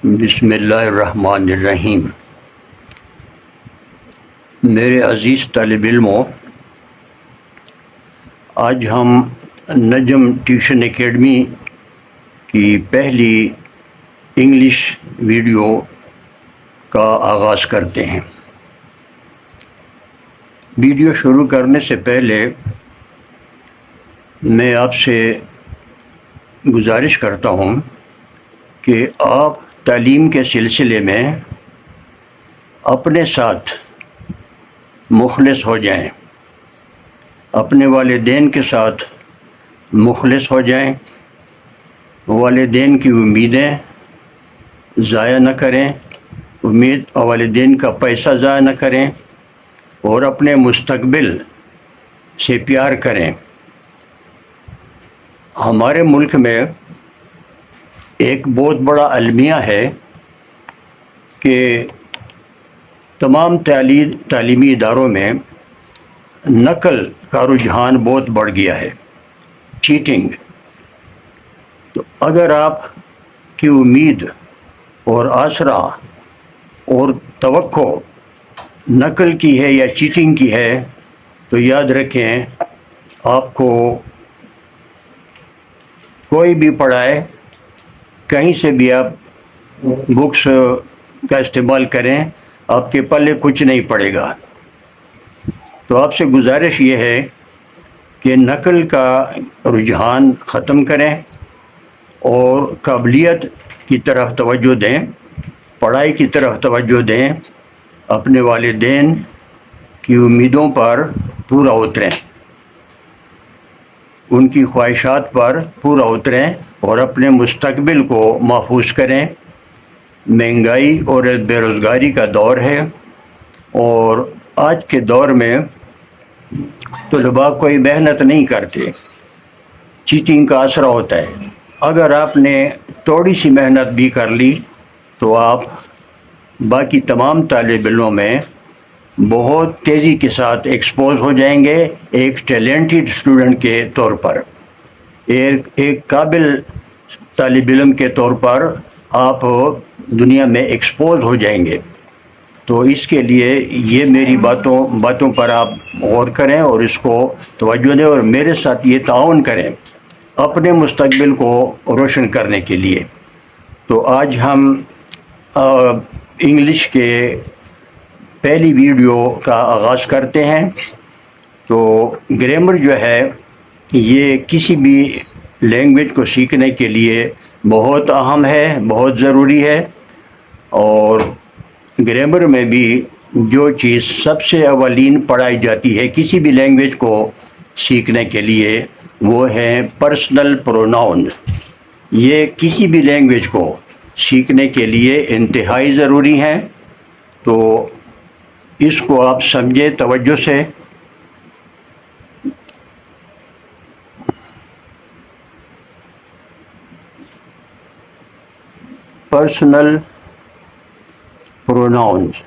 बिस्मिल्लाहिर्रहमानिर्रहीम। मेरे अज़ीज़ तालिब इल्मों, आज हम नजम ट्यूशन एकेडमी की पहली इंग्लिश वीडियो का आगाज़ करते हैं। वीडियो शुरू करने से पहले मैं आपसे गुजारिश करता हूँ कि आप तालीम के सिलसिले में अपने साथ मुखलिस हो जाएं, अपने वालिदैन के साथ मुखलिस हो जाएं, वालिदैन की उम्मीदें ज़ाया न करें, वालिदैन का पैसा ज़ाया न करें और अपने मुस्तकबिल से प्यार करें। हमारे मुल्क में एक बहुत बड़ा अलमिया है कि तमाम तालीमी इदारों में नकल का रुझान बहुत बढ़ गया है, चीटिंग। तो अगर आप की उम्मीद और आसरा और तवक्को नकल की है या चीटिंग की है, तो याद रखें, आपको कोई भी पढ़ाए, कहीं से भी आप बुक्स का इस्तेमाल करें, आपके पल्ले कुछ नहीं पड़ेगा। तो आपसे गुजारिश ये है कि नकल का रुझान ख़त्म करें और काबिलियत की तरफ तवज्जो दें, पढ़ाई की तरफ तवज्जो दें, अपने वालिदैन की उम्मीदों पर पूरा उतरें, उनकी ख्वाहिशात पर पूरा उतरें और अपने मुस्तकबिल को महफूज करें। महंगाई और बेरोज़गारी का दौर है और आज के दौर में तलबा कोई मेहनत नहीं करते, चीटिंग का असर होता है। अगर आपने थोड़ी सी मेहनत भी कर ली तो आप बाकी तमाम तालिब इल्मों में बहुत तेज़ी के साथ एक्सपोज हो जाएंगे, एक टैलेंटेड स्टूडेंट के तौर पर, एक काबिल तालिब इल्म के तौर पर आप दुनिया में एक्सपोज हो जाएंगे। तो इसके लिए ये मेरी बातों पर आप गौर करें और इसको तवज्जो दें और मेरे साथ ये ताउन करें अपने मुस्तकबिल को रोशन करने के लिए। तो आज हम इंग्लिश के पहली वीडियो का आगाज़ करते हैं। तो ग्रामर जो है ये किसी भी लैंग्वेज को सीखने के लिए बहुत अहम है, बहुत ज़रूरी है। और ग्रामर में भी जो चीज़ सबसे अवलीन पढ़ाई जाती है किसी भी लैंग्वेज को सीखने के लिए, वो है पर्सनल प्रोनाउन। ये किसी भी लैंग्वेज को सीखने के लिए इंतहाई ज़रूरी है। तो इसको आप समझें तवज्जो से। पर्सनल प्रोनाउंस,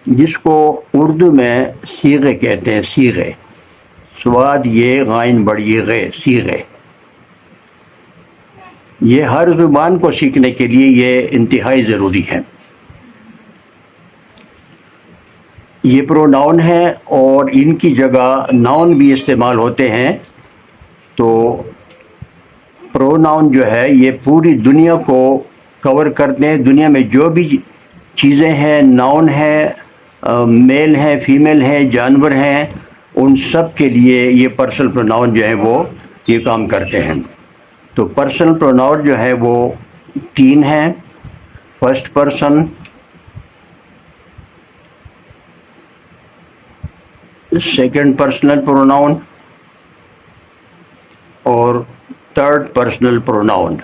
जिसको उर्दू में सीगे कहते हैं, सीगे, स्वाद ये गाइन बढ़िए गे, सीगे। ये हर ज़ुबान को सीखने के लिए ये इंतहाई ज़रूरी है। ये प्रोनाउन है और इनकी जगह नाउन भी इस्तेमाल होते हैं। तो प्रोनाउन जो है ये पूरी दुनिया को कवर करते हैं। दुनिया में जो भी चीज़ें हैं, नाउन है, मेल है, फीमेल है, जानवर हैं, उन सब के लिए ये पर्सनल प्रोनाउन जो है वो ये काम करते हैं। तो पर्सनल प्रोनाउन जो है वो 3 हैं। First person, second personal pronoun और थर्ड पर्सनल प्रोनाउन।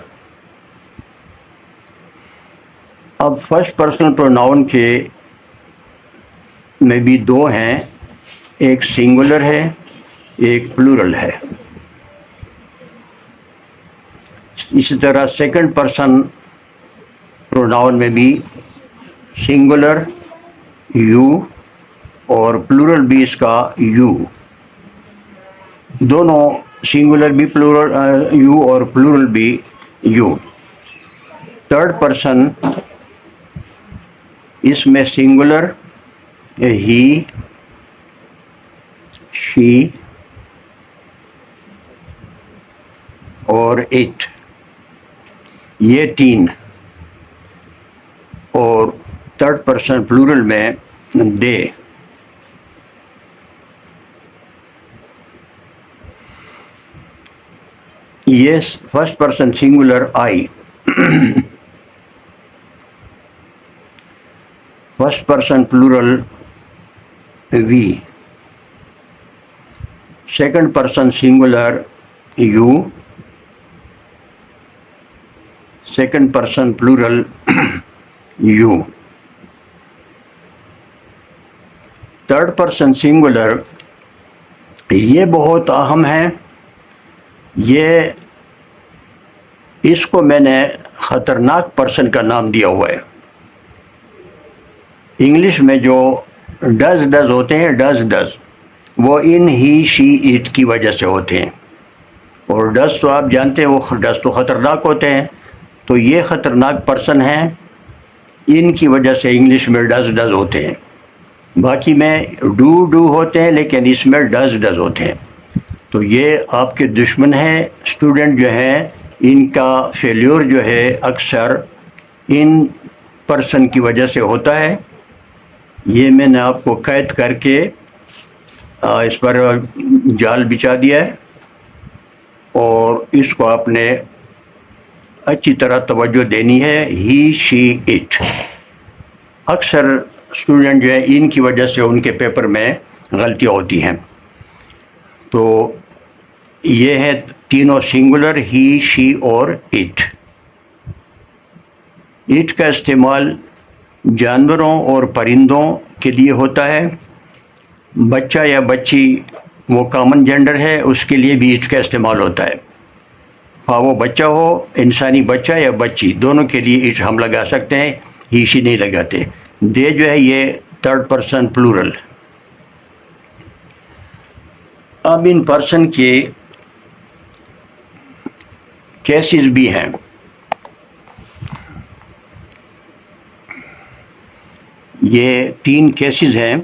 अब फर्स्ट पर्सनल प्रोनाउन के में भी 2 हैं, एक सिंगुलर है, एक प्लूरल है। इसी तरह सेकंड पर्सन प्रोनाउन में भी सिंगुलर यू और प्लूरल भी इसका यू, दोनों सिंगुलर भी प्लूरल यू और प्लूरल भी यू। थर्ड पर्सन, इसमें सिंगुलर ही, शी और इट, ये तीन। और थर्ड पर्सन प्लूरल में दे। ये first person singular I, first person plural we, second person singular you, second person plural you. Third person singular, ये बहुत अहम है। ये इसको मैंने खतरनाक पर्सन का नाम दिया हुआ है। इंग्लिश में जो डज होते हैं, डज वो इन, ही, शी, इट की वजह से होते हैं। और डज तो आप जानते हैं, वो डज तो खतरनाक होते हैं। तो ये खतरनाक पर्सन है, इनकी वजह से इंग्लिश में डज होते हैं। बाकी में डू होते हैं, लेकिन इसमें डज होते हैं। तो ये आपके दुश्मन है। स्टूडेंट जो है, इनका फेल्योर जो है अक्सर इन पर्सन की वजह से होता है। ये मैंने आपको कैद करके इस पर जाल बिछा दिया है, और इसको आपने अच्छी तरह तवज्जो देनी है। ही, शी, इट। अक्सर स्टूडेंट जो है, इनकी वजह से उनके पेपर में गलतियाँ होती हैं। तो ये है तीनों सिंगुलर, ही, शी और इट। इट का इस्तेमाल जानवरों और परिंदों के लिए होता है। बच्चा या बच्ची, वो कॉमन जेंडर है, उसके लिए भी इट का इस्तेमाल होता है। हाँ, वो बच्चा हो, इंसानी बच्चा या बच्ची, दोनों के लिए इट हम लगा सकते हैं, ही, शी नहीं लगाते। दे जो है ये थर्ड पर्सन प्लूरल। अब इन पर्सन के केसेस भी हैं। ये 3 केसेस हैं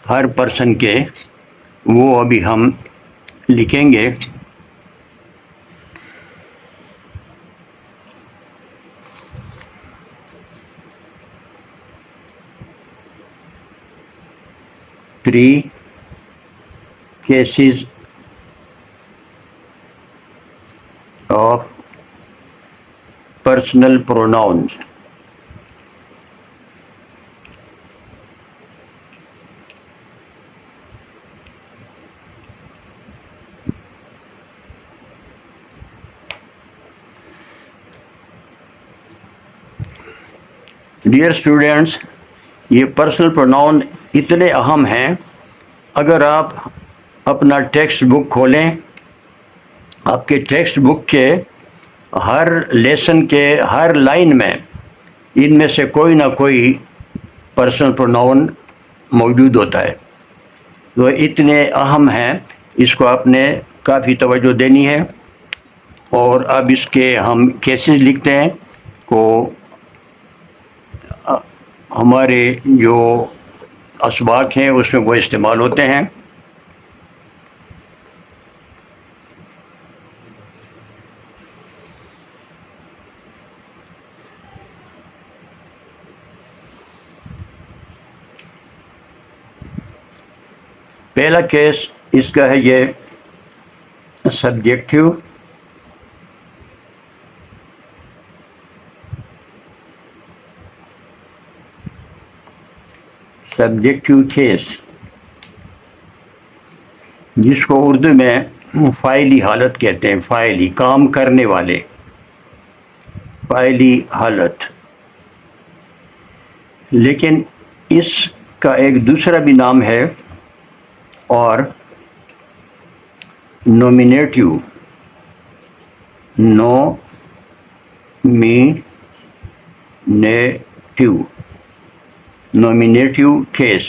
हर पर्सन के, वो अभी हम लिखेंगे। Three cases of personal pronouns. Dear students, ये पर्सनल प्रोनाउन इतने अहम हैं। अगर आप अपना टेक्स्ट बुक खोलें, आपके टेक्स्ट बुक के हर लेसन के हर लाइन में इनमें से कोई ना कोई पर्सनल प्रोनाउन मौजूद होता है। तो इतने अहम हैं, इसको आपने काफ़ी तवज्जो देनी है। और अब इसके हम केसेस लिखते हैं को हमारे जो असबाक हैं उसमें वो इस्तेमाल होते हैं। पहला केस इसका है ये सब्जेक्टिव, सब्जेक्टिव केस, जिसको उर्दू में फ़ाइली हालत कहते हैं। फ़ाइली, काम करने वाले, फ़ाइली हालत। लेकिन इसका एक दूसरा भी नाम है, और नॉमिनेटिव, नॉमिनेटिव केस।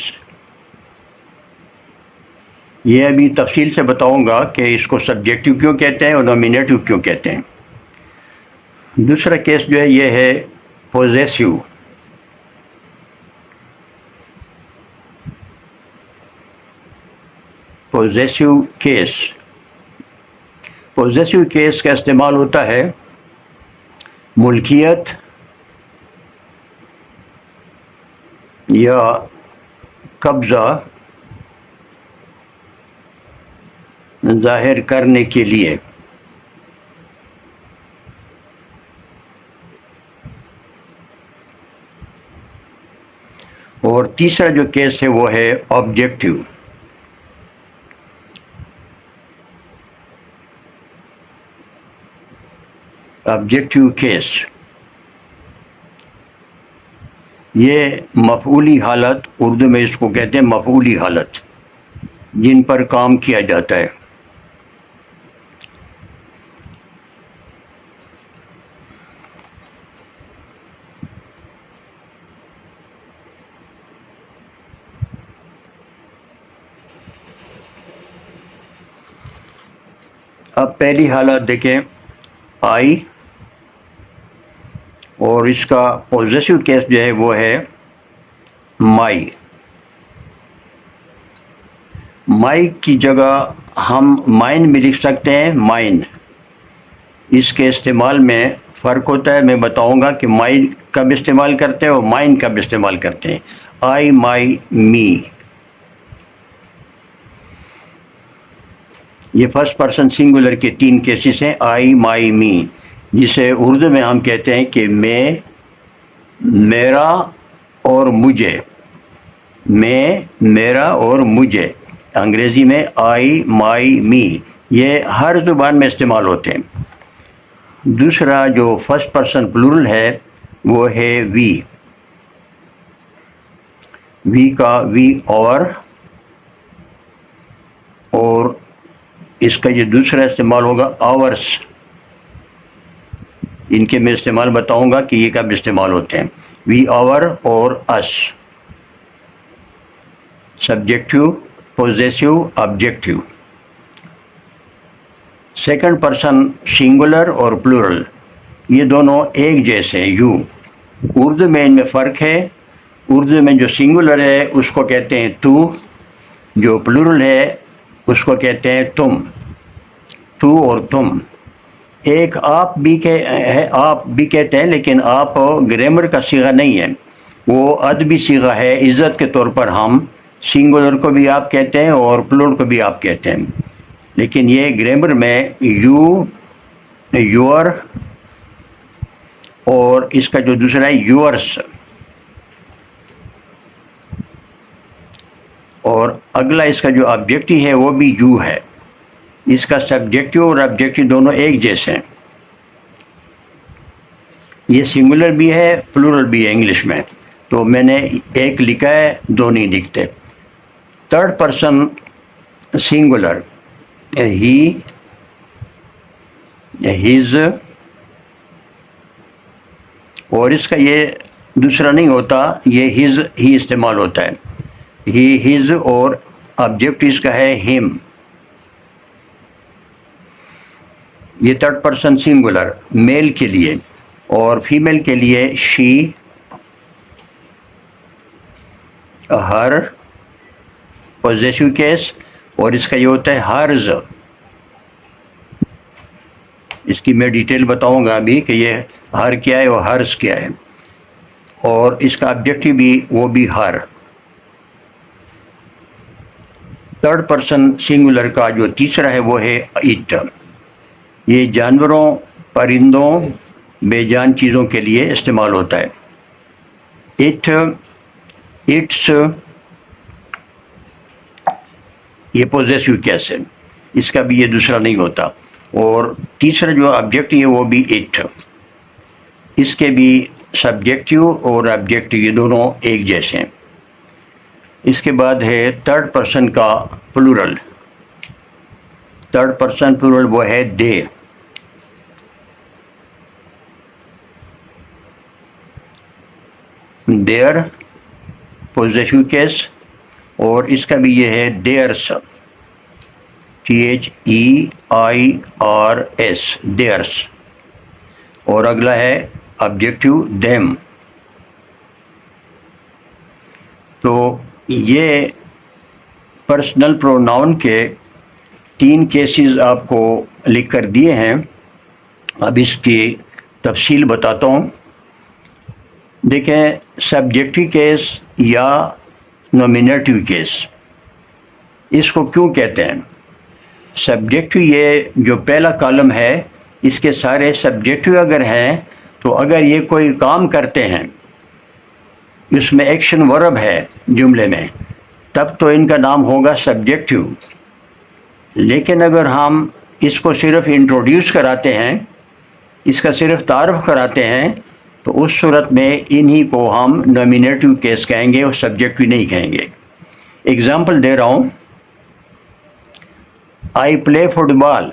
ये अभी तफसील से बताऊंगा कि इसको सब्जेक्टिव क्यों कहते हैं और नॉमिनेटिव क्यों कहते हैं। दूसरा केस जो है ये है possessive. Possessive case, possessive case का इस्तेमाल होता है मुल्कियत या कब्ज़ा जाहिर करने के लिए। और तीसरा जो केस है वो है ऑब्जेक्टिव। ऑब्जेक्टिव केस, ये मफऊली हालत, उर्दू में इसको कहते हैं मफऊली हालत, जिन पर काम किया जाता है। अब पहली हालत देखें, आई, और इसका पॉजेसिव केस जो है वो है माई। माई की जगह हम माइन भी लिख सकते हैं, माइन। इसके इस्तेमाल में फ़र्क होता है, मैं बताऊंगा कि माई कब इस्तेमाल करते हैं और माइन कब इस्तेमाल करते हैं। आई, माई, मी, ये फर्स्ट पर्सन सिंगुलर के तीन केसेस हैं, आई, माई, मी, जिसे उर्दू में हम कहते हैं कि मैं, मेरा और मुझे। मैं, मेरा और मुझे, अंग्रेज़ी में आई, माई, मी, ये हर ज़ुबान में इस्तेमाल होते हैं। दूसरा जो फर्स्ट पर्सन प्लूरल है वो है वी। वी का वी और इसका ये दूसरा इस्तेमाल होगा आवर्स। इनके मैं इस्तेमाल बताऊंगा कि ये कब इस्तेमाल होते हैं। वी, आवर और us. Subjective, possessive, objective. Second person singular और प्लूरल, ये दोनों एक जैसे हैं, यू। उर्दू में इनमें फ़र्क है। उर्दू में जो सिंगुलर है उसको कहते हैं तू, जो प्लूरल है उसको कहते हैं तुम। तू और तुम। एक आप भी आप भी कहते हैं, लेकिन आप ग्रामर का सीगा नहीं है, वो अदबी सीगा है। इज़्ज़त के तौर पर हम सिंगुलर को भी आप कहते हैं और प्लूरल को भी आप कहते हैं, लेकिन ये ग्रामर में यू, योर और इसका जो दूसरा है योर्स, और अगला इसका जो ऑब्जेक्टिव है वो भी यू है। इसका सब्जेक्टिव और ऑब्जेक्टिव दोनों एक जैसे हैं। ये सिंगुलर भी है, प्लूरल भी है इंग्लिश में, तो मैंने एक लिखा है, दो नहीं लिखते। थर्ड पर्सन सिंगुलर, ही, हिज, और इसका ये दूसरा नहीं होता, ये हिज ही इस्तेमाल होता है। ही, हिज, और ऑब्जेक्ट इसका है हिम। ये थर्ड पर्सन सिंगुलर मेल के लिए, और फीमेल के लिए शी, हर, पॉजेसिव केस, और इसका ये होता है हर्ज। इसकी मैं डिटेल बताऊंगा अभी कि ये हर क्या है और हर्ज क्या है, और इसका ऑब्जेक्टिव भी वो भी हर। थर्ड पर्सन सिंगुलर का जो तीसरा है वो है इट। ये जानवरों, परिंदों, बेजान चीज़ों के लिए इस्तेमाल होता है। इट, इट्स, ये पॉजेसिव केस है, इसका भी ये दूसरा नहीं होता। और तीसरा जो ऑब्जेक्टिव है वो भी इट। इसके भी सब्जेक्टिव और ऑब्जेक्टिव ये दोनों एक जैसे हैं। इसके बाद है थर्ड पर्सन का प्लूरल। थर्ड पर्सन प्लूरल वो है दे। देयर, पॉजेसिव केस, और इसका भी ये है देयर्स। THEIRS, theirs. और अगला है ऑब्जेक्टिव देम। तो ये पर्सनल प्रोनाउन के 3 केसेस आपको लिख कर दिए हैं। अब इसकी तफसील बताता हूँ। देखें, सब्जेक्टिव केस या नॉमिनेटिव केस, इसको क्यों कहते हैं? सब्जेक्टिव, ये जो पहला कॉलम है, इसके सारे सब्जेक्टिव अगर हैं तो अगर ये कोई काम करते हैं, इसमें एक्शन वर्ब है जुमले में, तब तो इनका नाम होगा सब्जेक्टिव। लेकिन अगर हम इसको सिर्फ इंट्रोड्यूस कराते हैं, इसका सिर्फ तारुफ कराते हैं, तो उस सूरत में इन्हीं को हम नॉमिनेटिव केस कहेंगे और सब्जेक्टिव नहीं कहेंगे। एग्जाम्पल दे रहा हूँ। I play football,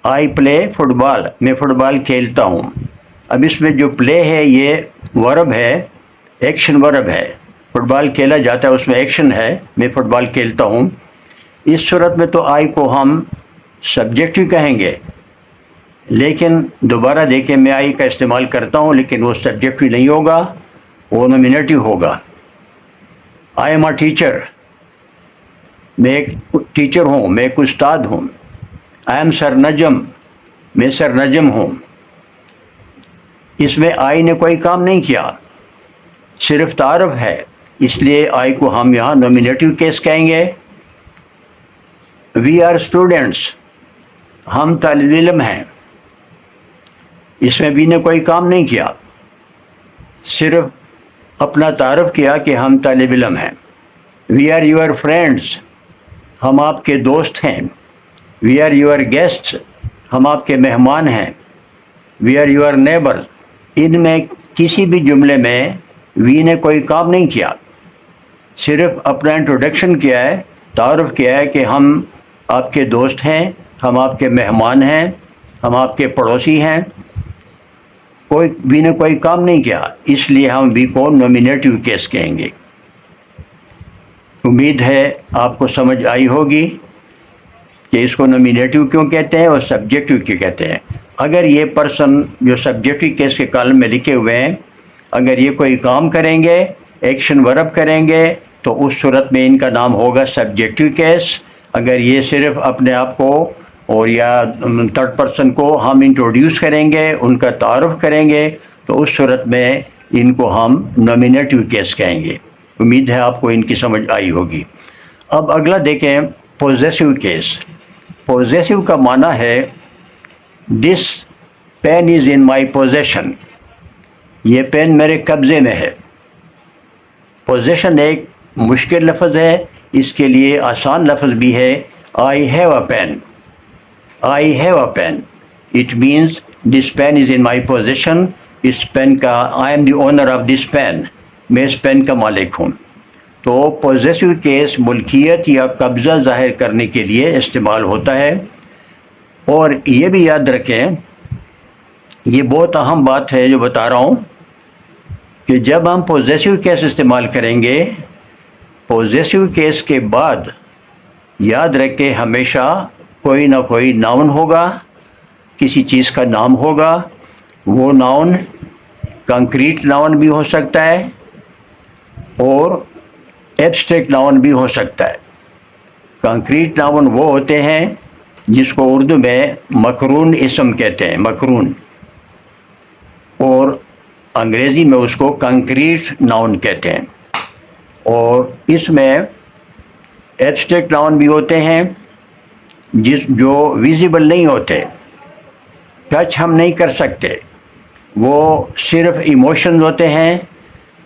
I play football, मैं फुटबॉल खेलता हूँ। अब इसमें जो प्ले है ये वर्ब है, एक्शन वर्ब है। फुटबॉल खेला जाता है, उसमें एक्शन है, मैं फुटबॉल खेलता हूँ। इस सूरत में तो आई को हम सब्जेक्टिव कहेंगे। लेकिन दोबारा देखें, मैं आई का इस्तेमाल करता हूँ, लेकिन वो सब्जेक्टिव नहीं होगा, वो नॉमिनेटिव होगा। आई एम अ टीचर, मैं एक टीचर हूँ, मैं एक उस्ताद हूँ। आई एम सर नजम, मैं सर नजम हूँ। इसमें आई ने कोई काम नहीं किया, सिर्फ तारुफ है, इसलिए आई को हम यहाँ नॉमिनेटिव केस कहेंगे। वी आर स्टूडेंट्स, हम तालिब इल्म हैं। इसमें भी ने कोई काम नहीं किया, सिर्फ अपना तारुफ किया कि हम तालिब इल्म हैं। वी आर योर फ्रेंड्स, हम आपके दोस्त हैं। वी आर योर गेस्ट्स, हम आपके मेहमान हैं। वी आर योर नेबर, इनमें किसी भी जुमले में वी ने कोई काम नहीं किया, सिर्फ अपना इंट्रोडक्शन किया है, तारुफ किया है कि हम आपके दोस्त हैं, हम आपके मेहमान हैं, हम आपके पड़ोसी हैं। कोई वी ने कोई काम नहीं किया, इसलिए हम वी को नॉमिनेटिव केस कहेंगे। उम्मीद है आपको समझ आई होगी कि इसको नॉमिनेटिव क्यों कहते हैं और सब्जेक्टिव क्यों कहते हैं। अगर ये पर्सन जो सब्जेक्टिव केस के कॉलम में लिखे हुए हैं, अगर ये कोई काम करेंगे, एक्शन वर्ब करेंगे, तो उस सूरत में इनका नाम होगा सब्जेक्टिव केस। अगर ये सिर्फ अपने आप को और या थर्ड पर्सन को हम इंट्रोड्यूस करेंगे, उनका तारुफ करेंगे, तो उस सूरत में इनको हम नॉमिनेटिव केस कहेंगे। उम्मीद है आपको इनकी समझ आई होगी। अब अगला देखें, पोजेसिव केस। पोजेसिव का माना है this pen is in my possession, ये पेन मेरे कब्ज़े में है। पोजेशन एक मुश्किल लफ्ज़ है, इसके लिए आसान लफ्ज़ भी है। I have a pen, I have a pen, it means this pen is in my possession. इस पेन का, I am the owner of this pen, मैं इस पेन का मालिक हूँ। तो पोजेसिव केस मुल्कियत या कब्ज़ा ज़ाहिर करने के लिए इस्तेमाल होता है। और ये भी याद रखें, ये बहुत अहम बात है जो बता रहा हूँ, कि जब हम पोजेसिव केस इस्तेमाल करेंगे, पोजेसिव केस के बाद याद रखें हमेशा कोई ना कोई नाउन होगा, किसी चीज़ का नाम होगा। वो नाउन कंक्रीट नाउन भी हो सकता है और एब्स्ट्रैक्ट नाउन भी हो सकता है। कंक्रीट नाउन वो होते हैं जिसको उर्दू में मकरून इसम कहते हैं, मकरून, और अंग्रेज़ी में उसको कंक्रीट नाउन कहते हैं। और इसमें एब्स्ट्रैक्ट नाउन भी होते हैं जो विजिबल नहीं होते, टच हम नहीं कर सकते, वो सिर्फ इमोशंस होते हैं,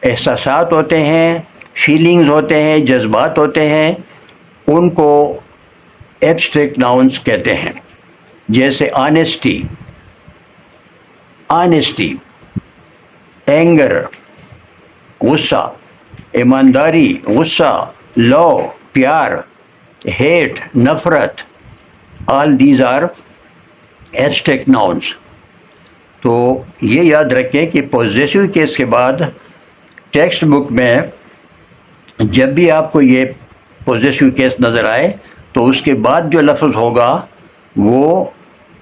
एहसासात होते हैं, फीलिंग्स होते हैं, जज्बात होते हैं, उनको एब्स्ट्रैक्ट नाउन्स कहते हैं। जैसे ऑनेस्टी, ऑनेस्टी, एंगर, गुस्सा, ईमानदारी, गुस्सा, लव, प्यार, हेट, नफ़रत, all these are abstract nouns. तो ये याद रखें कि पोजेसिव केस के बाद टेक्स्ट बुक में जब भी आपको ये पोजेसिव केस नज़र आए तो उसके बाद जो लफ्ज़ होगा वो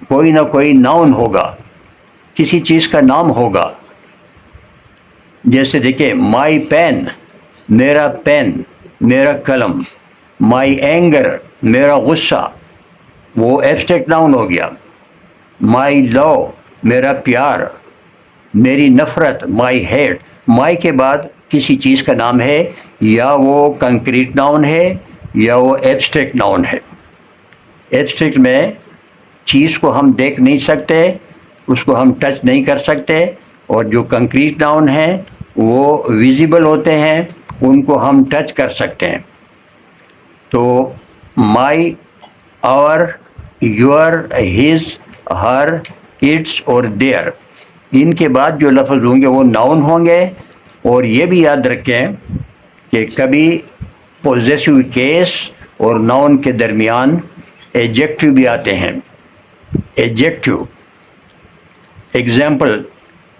कोई ना कोई नाउन होगा, किसी चीज़ का नाम होगा। जैसे देखिए, माई पेन, मेरा पेन, मेरा कलम। माई एंगर, मेरा गुस्सा, वो एब्स्ट्रैक्ट नाउन हो गया। माई लव, मेरा प्यार, मेरी नफ़रत, माई हेट। माई के बाद किसी चीज़ का नाम है, या वो कंक्रीट नाउन है या वो एब्स्ट्रैक्ट नाउन है। एब्स्ट्रैक्ट में चीज़ को हम देख नहीं सकते, उसको हम टच नहीं कर सकते, और जो कंक्रीट नाउन है वो विजिबल होते हैं, उनको हम टच कर सकते हैं। तो my, our, your, his, her, its और देयर, इनके बाद जो लफ्ज़ होंगे वो नाउन होंगे। और ये भी याद रखें कि कभी पोजेसिव केस और नाउन के दरमियान एडजेक्टिव भी आते हैं। Adjective, example,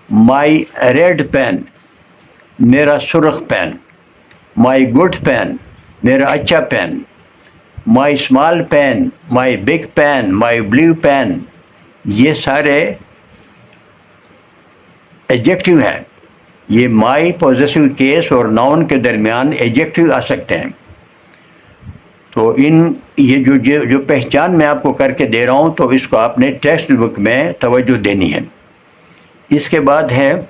my red pen, मेरा सुर्ख पेन। माई गुड पेन, मेरा अच्छा pen. My small pen, my big pen, my blue pen, ये सारे एडजेक्टिव हैं। ये माई पॉजेसिव केस और नाउन के दरमियान एडजेक्टिव आ सकते हैं। तो ये जो पहचान मैं आपको करके दे रहा हूँ, तो इसको आपने टेक्स्ट बुक में तवज्जो देनी है। इसके बाद है,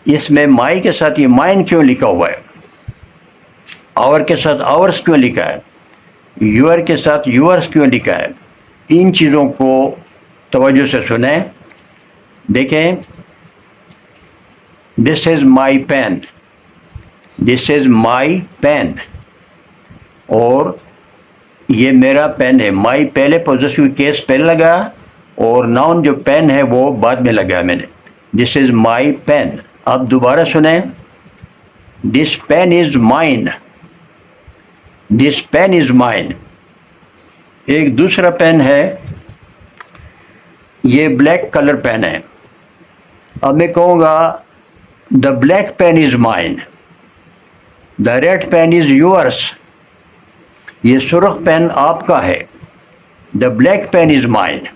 इसमें माई के साथ ये माइन क्यों लिखा हुआ है, आवर के साथ आवर्स क्यों लिखा है, यूअर के साथ यूअर्स क्यों लिखा है, इन चीज़ों को तवज्जो से सुने। देखें, this is my pen, this is my pen, और ये मेरा पेन है। माई पहले पॉजेसिव केस पहले लगा, और नाउन जो पेन है वो बाद में लगाया मैंने। This is my pen. अब दोबारा सुने, this pen is mine, this pen is mine. एक दूसरा पेन है, ये ब्लैक कलर पेन है। अब मैं कहूँगा, the black pen is mine, the red pen is yours, ये सुर्ख पेन आपका है, the black pen is mine.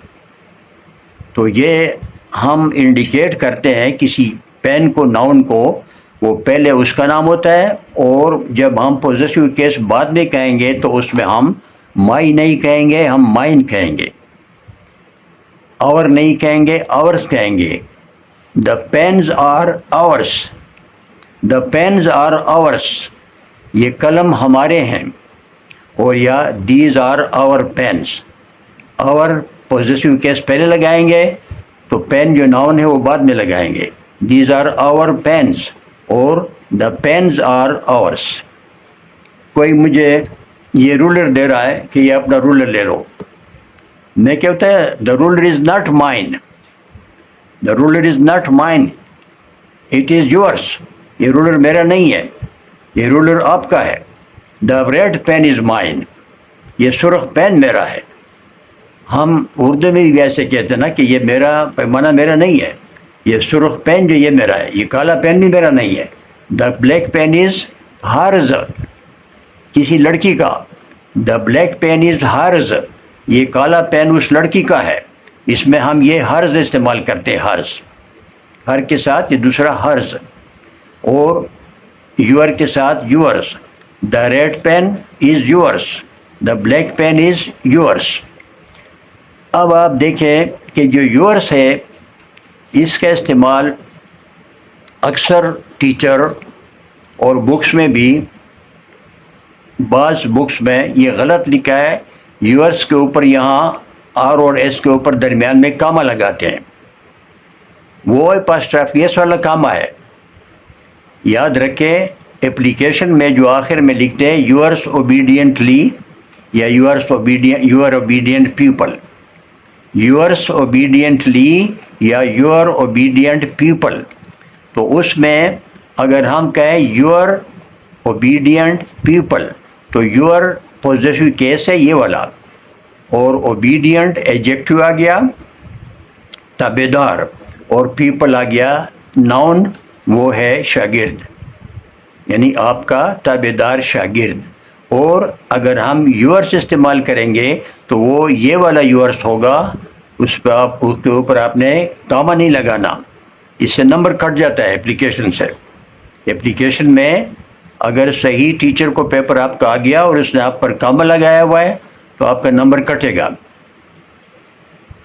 तो ये हम इंडिकेट करते हैं किसी पेन को, नाउन को, वो पहले उसका नाम होता है, और जब हम पॉजेसिव केस बाद में कहेंगे तो उसमें हम माई नहीं कहेंगे, हम माइन कहेंगे। आवर नहीं कहेंगे, आवर्स कहेंगे। The pens are ours, the pens are ours, ये कलम हमारे हैं। और या these are our pens, our possessive case पहले लगाएंगे, तो पेन जो नाउन है वो बाद में लगाएंगे। दीज आर आवर पेन्स, और द पेन्स आर आवर्स। कोई मुझे ये रूलर दे रहा है कि ये अपना रूलर ले लो, मैं क्या होता है, the ruler is not mine, the ruler is not mine, it is yours, ये रूलर मेरा नहीं है, ये रूलर आपका है। The red pen is mine, ये सुर्ख पेन मेरा है। हम उर्दू में भी ऐसे कहते हैं ना कि ये मेरा पैमाना मेरा नहीं है, ये सुर्ख पेन जो ये मेरा है, ये काला पेन भी मेरा नहीं है। द ब्लैक पेन इज़ हर्ज, किसी लड़की का। द ब्लैक पेन इज़ हर्ज, ये काला पेन उस लड़की का है। इसमें हम ये हर्ज इस्तेमाल करते हैं, हर्ज, हर के साथ ये दूसरा हर्ज, और यूअर के साथ yours. The red pen is yours, the black pen is yours. अब आप देखें कि जो यूअर्स है, इसका इस्तेमाल अक्सर टीचर और बुक्स में भी, बाज़ बुक्स में ये गलत लिखा है, यूअर्स के ऊपर यहाँ आर और एस के ऊपर दरमियान में कामा लगाते हैं, वो एपॉस्ट्रोफी वाला कामा है। याद रखें, एप्लीकेशन में जो आखिर में लिखते हैं यूअर्स ओबीडियंटली या yours obedient, your obedient people, yours obediently या यूअर ओबीडियंट पीपल, तो उसमें अगर हम कहें यूअर ओबीडियंट पीपल, तो यूअर पॉजेसिव केस है ये वाला, और ओबीडियंट एडजेक्टिव आ गया, ताबेदार, और पीपल आ गया नाउन, वो है शागिर्द, यानी आपका ताबेदार शागिर्द। और अगर हम यूअर्स इस्तेमाल करेंगे तो वो ये वाला यूअर्स होगा, उस पर आप उसके ऊपर आपने कामा नहीं लगाना, इससे नंबर कट जाता है एप्लीकेशन से। एप्लीकेशन में अगर सही टीचर को पेपर आपका आ गया और उसने आप पर कामा लगाया हुआ है तो आपका नंबर कटेगा।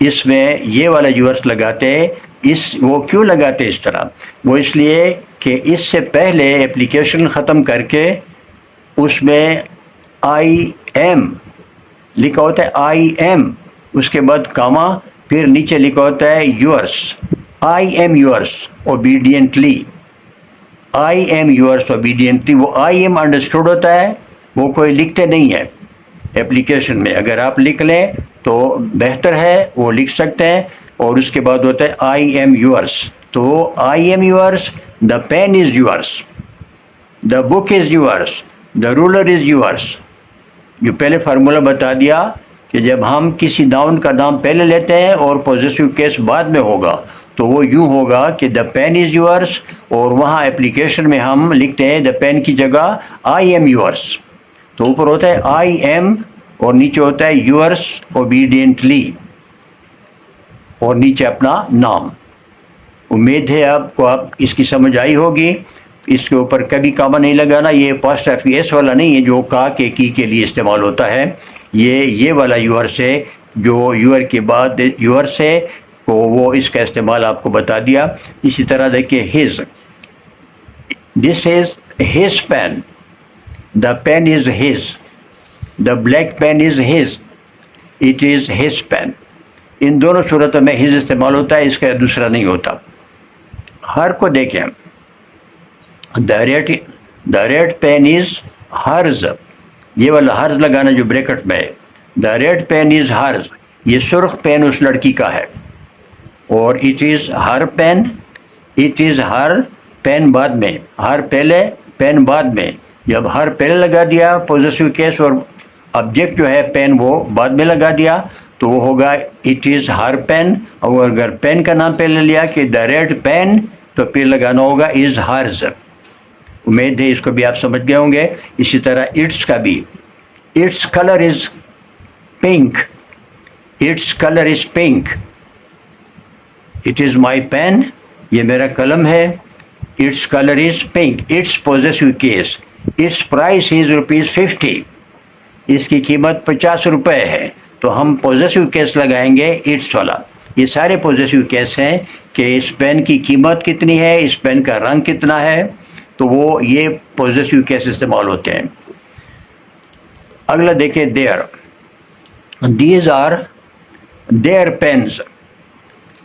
इसमें ये वाला यूअर्स लगाते हैं। वो क्यों लगाते हैं इस तरह? वो इसलिए कि इससे पहले एप्लीकेशन ख़त्म करके उसमें IM लिखा होता है, IM, उसके बाद कामा, फिर नीचे लिखा होता है yours, IM yours obediently, IM yours obediently. वो IM अंडरस्टूड होता है, वो कोई लिखते नहीं है एप्लीकेशन में। अगर आप लिख लें तो बेहतर है, वो लिख सकते हैं। और उसके बाद होता है IM यूअर्स। तो IM yours, the pen is yours, the book is yours, the ruler is yours. जो पहले फार्मूला बता दिया कि जब हम किसी नाउन का नाम पहले लेते हैं और पॉजिटिव केस बाद में होगा तो वो यूँ होगा कि द पेन इज़ यूअर्स, और वहाँ एप्लीकेशन में हम लिखते हैं द पेन की जगह IM यूअर्स। तो ऊपर होता है IM और नीचे होता है यूअर्स ओबीडियंटली, और नीचे अपना नाम। उम्मीद है आपको आप इसकी समझ आई होगी। इसके ऊपर कभी कामा नहीं लगाना। ये अपोस्ट्रोफी एस वाला नहीं है जो का के की के लिए इस्तेमाल होता है। ये वाला यूअर्स है जो यूअर के बाद यूअर्स है, तो वो इसका इस्तेमाल आपको बता दिया। इसी तरह देखिए his, this is his pen, the pen is his, the black pen is his, it is his pen. इन दोनों सूरतों में हिज इस्तेमाल होता है, इसका दूसरा नहीं होता। हर को देखें, द रेड पेन इज हर्ज, ये वाला हर्ज लगाना जो ब्रैकेट में है, द रेड पेन इज हर्ज, ये सुर्ख पेन उस लड़की का है। और it is her pen, it is her pen बाद में, हर पहले पेन बाद में। जब हर पहले लगा दिया पॉजिटिव केस और ऑब्जेक्ट जो है पेन वो बाद में लगा दिया तो वो होगा इट इज हर पेन। और अगर पेन का नाम पहले लिया कि द रेड पेन तो फिर लगाना होगा इज हर्ज। उम्मीद है इसको भी आप समझ गए होंगे। इसी तरह इट्स का भी, its colour is pink, its colour is pink, it is my pen, ये मेरा कलम है, its colour is pink. Its positive case, its price is ₹50, इसकी कीमत 50 रुपये है, तो हम पॉजिटिव केस लगाएंगे इट्स वाला। ये सारे पॉजिटिव केस हैं कि इस पेन की कीमत कितनी है, इस पेन का रंग कितना है, तो वो ये पॉजिटिव केस इस्तेमाल होते हैं। अगला देखिए their, these are their pens,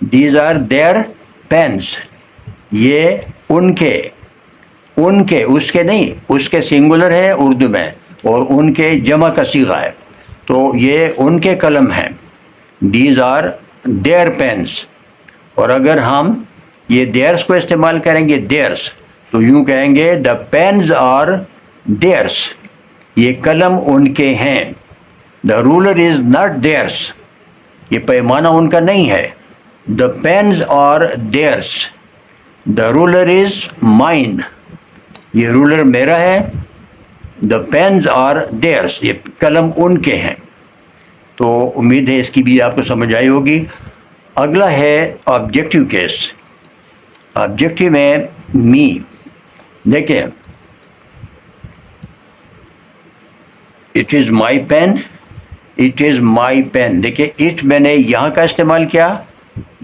these are their pens, ये उनके, उनके, उसके नहीं, उसके सिंगुलर है उर्दू में और उनके जमा का सीगा है, तो ये उनके कलम हैं। These are their pens. और अगर हम ये देयर्स को इस्तेमाल करेंगे देयर्स, तो यूँ कहेंगे द पेन्स आर देयर्स, ये कलम उनके हैं। The ruler is not theirs, ये पैमाना उनका नहीं है। The pens are theirs, the ruler is mine, ये रूलर मेरा है। द पेन्स आर देयर्स, ये कलम उनके हैं। तो उम्मीद है इसकी भी आपको समझ आई होगी। अगला है ऑब्जेक्टिव केस। ऑब्जेक्टिव में मी, देखिए it is my pen, it is my pen. देखिए इट मैंने यहाँ का इस्तेमाल किया,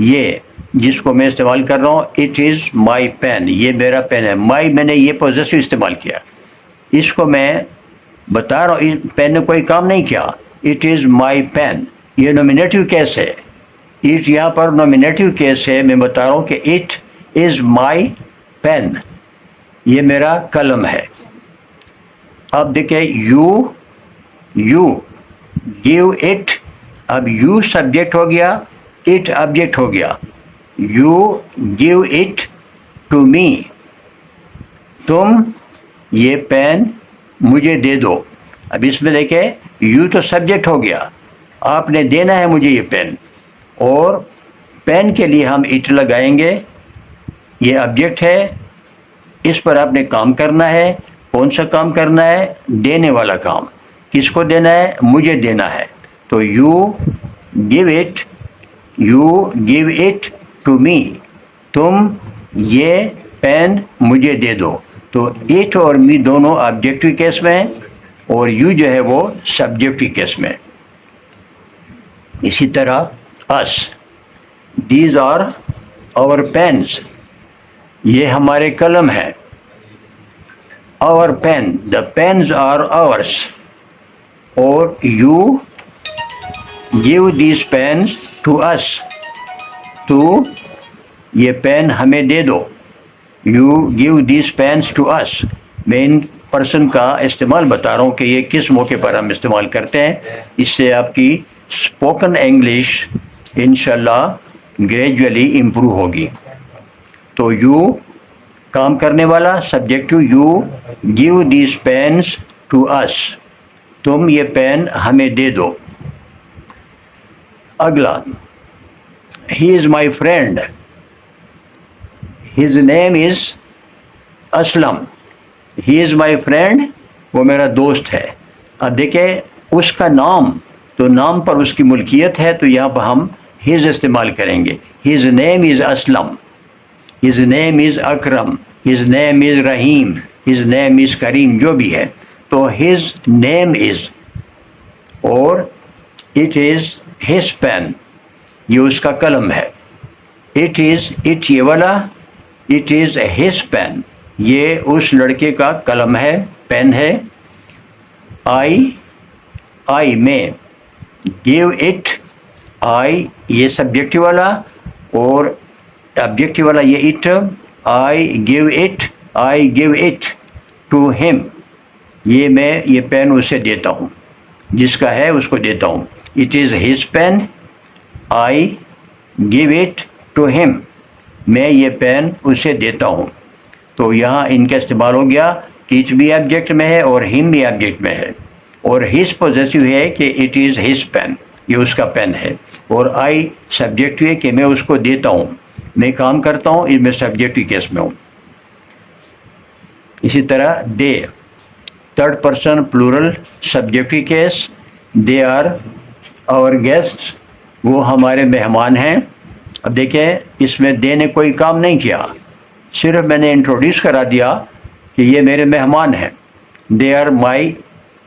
ये जिसको मैं इस्तेमाल कर रहा हूँ इट इज़ माई पेन, ये मेरा पेन है। माई मैंने ये पॉजेसिव इस्तेमाल किया, इसको मैं बता रहा हूँ पेन ने कोई काम नहीं किया। इट इज़ माई पेन, ये नॉमिनेटिव केस है। इट यहाँ पर नॉमिनेटिव केस है, मैं बता रहा हूँ कि इट इज़ माई पेन, ये मेरा कलम है। अब देखिए यू, यू गिव इट, अब यू सब्जेक्ट हो गया, इट ऑब्जेक्ट हो गया। You give it to me, तुम ये पेन मुझे दे दो। अब इसमें देखें यू तो सब्जेक्ट हो गया, आपने देना है मुझे ये पेन, और पेन के लिए हम इट लगाएंगे, ये ऑब्जेक्ट है, इस पर आपने काम करना है। कौन सा काम करना है? देने वाला काम। किसको देना है? मुझे देना है। तो you give it to me. तुम ये पेन मुझे दे दो। तो इट और मी दोनों ऑब्जेक्टिव केस में है और यू जो है वो सब्जेक्टिव केस में। इसी तरह us, these are our pens, ये हमारे कलम है। Our pen, the pens are ours. और you give these pens to us, तो ये पेन हमें दे दो। You give these pens to us. मैं इन पर्सन का इस्तेमाल बता रहा हूँ कि ये किस मौके पर हम इस्तेमाल करते हैं। इससे आपकी स्पोकन इंग्लिश इंशाल्लाह ग्रेजुअली इम्प्रूव होगी। तो यू काम करने वाला, subjective, you give these pens to us, तुम ये पेन हमें दे दो। अगला, he is my friend, his name is Aslam. He is my friend, वो मेरा दोस्त है। अब देखें उसका नाम, तो नाम पर उसकी मुल्कियत है, तो यहाँ पर हम हिज इस्तेमाल करेंगे। His name is Aslam, his name is Akram, his name is Rahim, his name is Karim, जो भी है। तो हिज नेम इज़, और इट इज़ हिज पेन, ये उसका कलम है। इट इज़, इट ये वाला, इट इज़ हिज पेन, ये उस लड़के का कलम है, पेन है। आई में गिव इट, आई ये सब्जेक्टिव वाला और ऑब्जेक्टिव वाला ये it. I give it to him, ये मैं ये पेन उसे देता हूँ, जिसका है उसको देता हूँ। It is his pen, I give it to him, मैं ये पेन उसे देता हूँ। तो यहाँ इनका इस्तेमाल हो गया कि इट भी ऑब्जेक्ट में है और हिम भी ऑब्जेक्ट में है, और हिज पॉजेसिव है कि इट इज़ हिज पेन, ये उसका पेन है। और आई सब्जेक्टिव है कि मैं उसको देता हूँ, मैं काम करता हूँ, इसमें सब्जेक्टिव केस में हूँ। इसी तरह they, third person plural subjective case. They are our guests, वो हमारे मेहमान हैं। अब देखें इसमें दे ने कोई काम नहीं किया, सिर्फ मैंने इंट्रोड्यूस करा दिया कि ये मेरे मेहमान हैं। They are my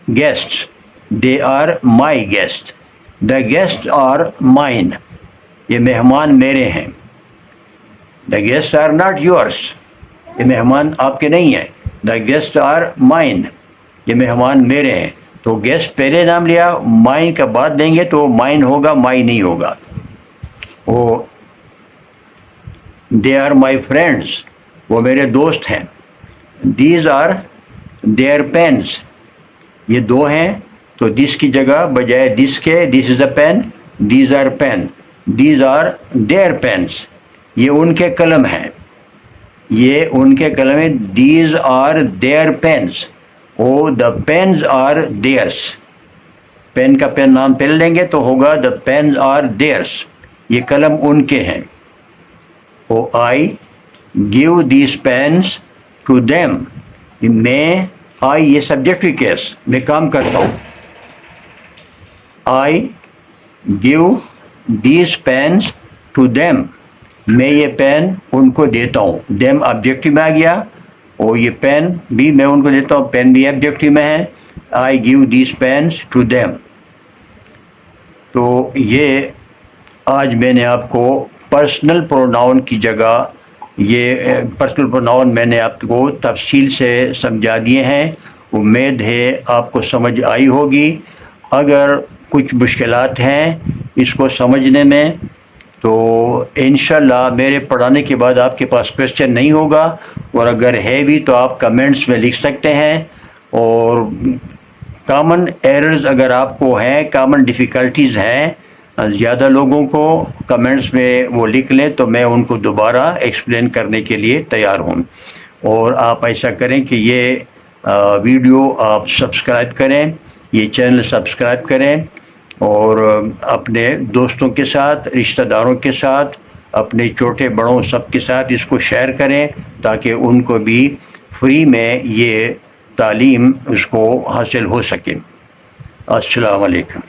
guests, they are my guest, the guest are mine, ये मेहमान मेरे हैं। The guest are not yours, ये मेहमान आपके नहीं हैं। द गेस्ट आर माइन, ये मेहमान मेरे हैं। तो गेस्ट पहले नाम लिया, माइन का बाद देंगे तो माइन होगा, माई नहीं होगा। वो दे आर माई फ्रेंड्स, वो मेरे दोस्त हैं। दीज आर देयर पेन्स, ये दो हैं तो दिस की जगह बजाय दिस के this is a pen, these are pen. These are their pens, ये उनके कलम हैं, ये उनके कलम है। These are their pens, oh the pens are theirs, pen का पेन नाम पहले लेंगे तो होगा द पेन्स आर देयर्स, ये कलम उनके हैं। O I give these pens to them, मैं, आई ये सब्जेक्टिव केस, मैं काम करता हूँ। I give these pens to them, मैं ये पेन उनको देता हूँ। देम ऑब्जेक्टिव में आ गया, और ये पेन भी मैं उनको देता हूँ, पेन भी ऑब्जेक्टिव में है। I give these pens to them. तो ये आज मैंने आपको पर्सनल प्रोनाउन की जगह, ये पर्सनल प्रोनाउन मैंने आपको तफसील से समझा दिए हैं। उम्मीद है आपको समझ आई होगी। अगर कुछ मुश्किलात हैं इसको समझने में तो इंशाल्लाह मेरे पढ़ाने के बाद आपके पास क्वेश्चन नहीं होगा, और अगर है भी तो आप कमेंट्स में लिख सकते हैं। और कॉमन एरर्स अगर आपको हैं, कॉमन डिफ़िकल्टीज़ हैं ज़्यादा लोगों को, कमेंट्स में वो लिख लें तो मैं उनको दोबारा एक्सप्लेन करने के लिए तैयार हूँ। और आप ऐसा करें कि ये वीडियो आप सब्सक्राइब करें, ये चैनल सब्सक्राइब करें, और अपने दोस्तों के साथ, रिश्तेदारों के साथ, अपने छोटे बड़ों सबके साथ इसको शेयर करें ताकि उनको भी फ्री में ये तालीम उसको हासिल हो सके। अस्सलाम वालेकुम।